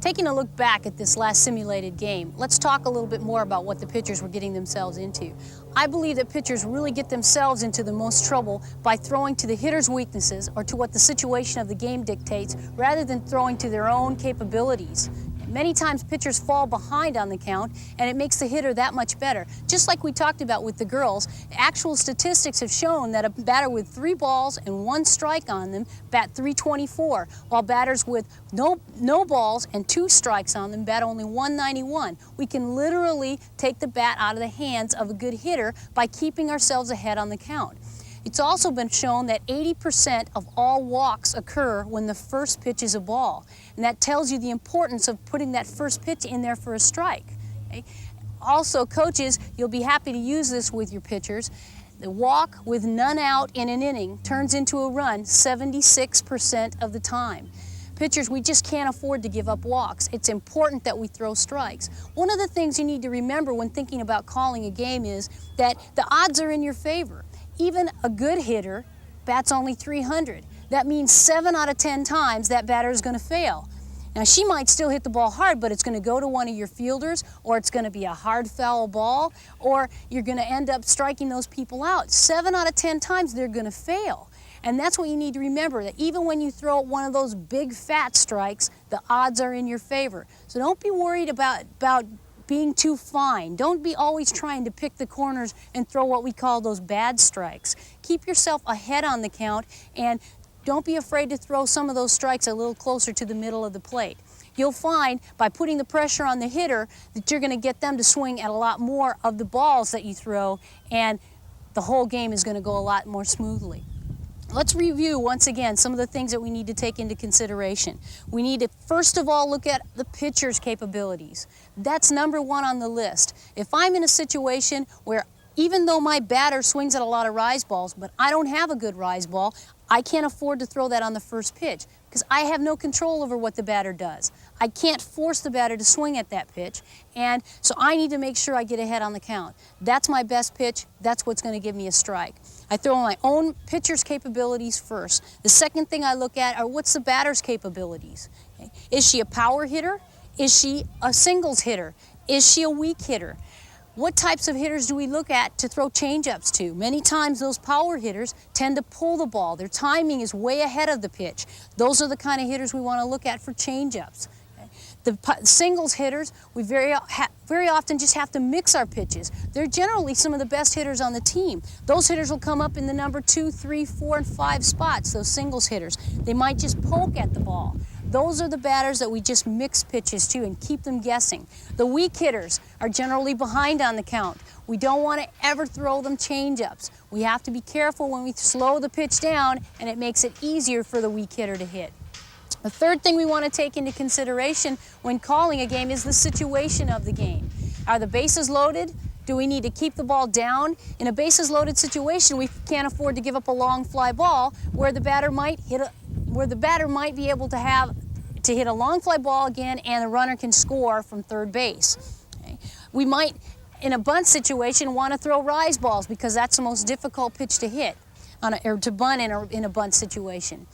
Taking a look back at this last simulated game, let's talk a little bit more about what the pitchers were getting themselves into. I believe that pitchers really get themselves into the most trouble by throwing to the hitter's weaknesses or to what the situation of the game dictates rather than throwing to their own capabilities. Many times pitchers fall behind on the count and it makes the hitter that much better. Just like we talked about with the girls, actual statistics have shown that a batter with 3 balls and 1 strike on them bat .324, while batters with no balls and 2 strikes on them bat only .191. We can literally take the bat out of the hands of a good hitter by keeping ourselves ahead on the count. It's also been shown that 80% of all walks occur when the first pitch is a ball. And that tells you the importance of putting that first pitch in there for a strike. Okay? Also, coaches, you'll be happy to use this with your pitchers. The walk with none out in an inning turns into a run 76% of the time. Pitchers, we just can't afford to give up walks. It's important that we throw strikes. One of the things you need to remember when thinking about calling a game is that the odds are in your favor. Even a good hitter bats only .300. That means 7 out of 10 times that batter is going to fail. Now, she might still hit the ball hard, but it's going to go to one of your fielders, or it's going to be a hard foul ball, or you're going to end up striking those people out. 7 out of 10 times they're going to fail. And that's what you need to remember, that even when you throw one of those big fat strikes, the odds are in your favor. So don't be worried about being too fine. Don't be always trying to pick the corners and throw what we call those bad strikes. Keep yourself ahead on the count and don't be afraid to throw some of those strikes a little closer to the middle of the plate. You'll find by putting the pressure on the hitter that you're going to get them to swing at a lot more of the balls that you throw, and the whole game is going to go a lot more smoothly. Let's review once again some of the things that we need to take into consideration. We need to first of all look at the pitcher's capabilities. That's number 1 on the list. If I'm in a situation where even though my batter swings at a lot of rise balls, but I don't have a good rise ball, I can't afford to throw that on the first pitch because I have no control over what the batter does. I can't force the batter to swing at that pitch, and so I need to make sure I get ahead on the count. That's my best pitch. That's what's going to give me a strike. I throw my own pitcher's capabilities first. The second thing I look at are what's the batter's capabilities. Okay? Is she a power hitter? Is she a singles hitter? Is she a weak hitter? What types of hitters do we look at to throw changeups to? Many times those power hitters tend to pull the ball. Their timing is way ahead of the pitch. Those are the kind of hitters we want to look at for changeups. The singles hitters, we very often just have to mix our pitches. They're generally some of the best hitters on the team. Those hitters will come up in the number 2, 3, 4, and 5 spots, those singles hitters. They might just poke at the ball. Those are the batters that we just mix pitches to and keep them guessing. The weak hitters are generally behind on the count. We don't want to ever throw them changeups. We have to be careful when we slow the pitch down, and it makes it easier for the weak hitter to hit. The third thing we want to take into consideration when calling a game is the situation of the game. Are the bases loaded? Do we need to keep the ball down? In a bases loaded situation, we can't afford to give up a long fly ball where the batter might be able to hit a long fly ball again, and the runner can score from third base. Okay? We might, in a bunt situation, want to throw rise balls because that's the most difficult pitch to hit or to bunt in a bunt situation.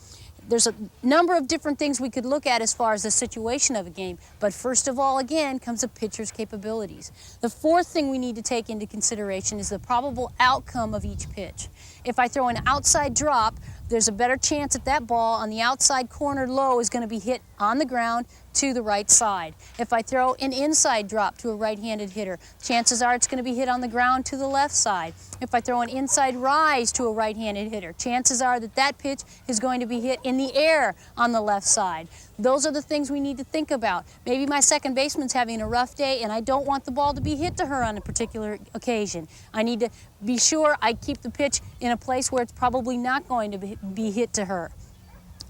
There's a number of different things we could look at as far as the situation of a game, but first of all, again, comes the pitcher's capabilities. The fourth thing we need to take into consideration is the probable outcome of each pitch. If I throw an outside drop, there's a better chance that that ball on the outside corner low is going to be hit on the ground to the right side. If I throw an inside drop to a right-handed hitter, chances are it's going to be hit on the ground to the left side. If I throw an inside rise to a right-handed hitter, chances are that that pitch is going to be hit in the air on the left side. Those are the things we need to think about. Maybe my second baseman's having a rough day and I don't want the ball to be hit to her on a particular occasion. I need to be sure I keep the pitch in a place where it's probably not going to be hit to her.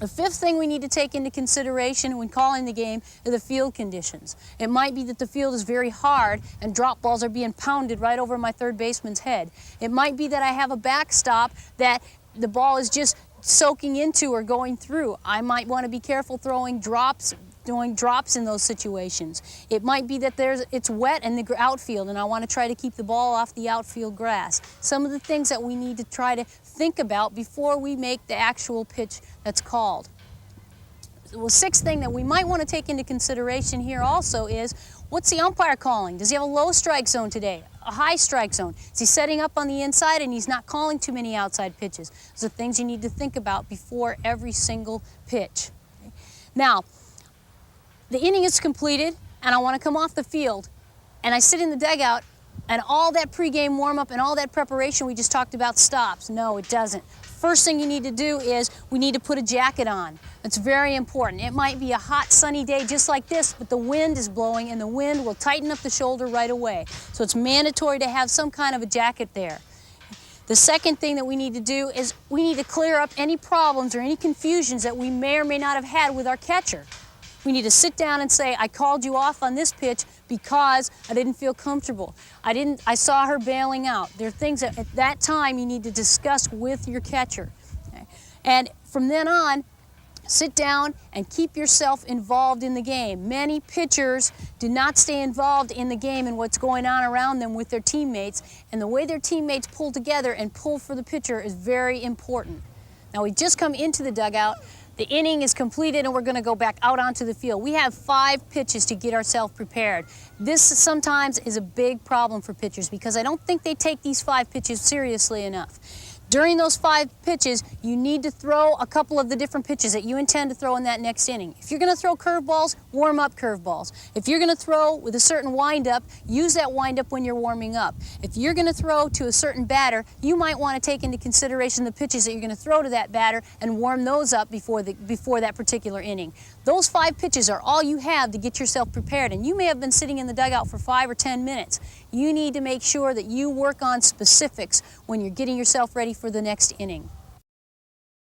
The fifth thing we need to take into consideration when calling the game are the field conditions. It might be that the field is very hard and drop balls are being pounded right over my third baseman's head. It might be that I have a backstop that the ball is just soaking into or going through. I might want to be careful throwing drops in those situations. It might be that it's wet in the outfield and I want to try to keep the ball off the outfield grass. Some of the things that we need to try to think about before we make the actual pitch that's called. sixth thing that we might want to take into consideration here also is, what's the umpire calling? Does he have a low strike zone today? A high strike zone? Is he setting up on the inside and he's not calling too many outside pitches? Those are things you need to think about before every single pitch. Okay? Now, the inning is completed and I want to come off the field and I sit in the dugout and all that pregame warm-up and all that preparation we just talked about stops. No, it doesn't. First thing you need to do is we need to put a jacket on. It's very important. It might be a hot sunny day just like this, but the wind is blowing and the wind will tighten up the shoulder right away. So it's mandatory to have some kind of a jacket there. The second thing that we need to do is we need to clear up any problems or any confusions that we may or may not have had with our catcher. We need to sit down and say, I called you off on this pitch because I didn't feel comfortable. I saw her bailing out. There are things that at that time you need to discuss with your catcher. Okay? And from then on, sit down and keep yourself involved in the game. Many pitchers do not stay involved in the game and what's going on around them with their teammates, and the way their teammates pull together and pull for the pitcher is very important. Now we just come into the dugout. The inning is completed and we're going to go back out onto the field. We have 5 pitches to get ourselves prepared. This sometimes is a big problem for pitchers because I don't think they take these 5 pitches seriously enough. During those 5 pitches, you need to throw a couple of the different pitches that you intend to throw in that next inning. If you're going to throw curveballs, warm up curveballs. If you're going to throw with a certain windup, use that windup when you're warming up. If you're going to throw to a certain batter, you might want to take into consideration the pitches that you're going to throw to that batter and warm those up before that particular inning. Those 5 pitches are all you have to get yourself prepared, and you may have been sitting in the dugout for 5 or 10 minutes. You need to make sure that you work on specifics when you're getting yourself ready for the next inning.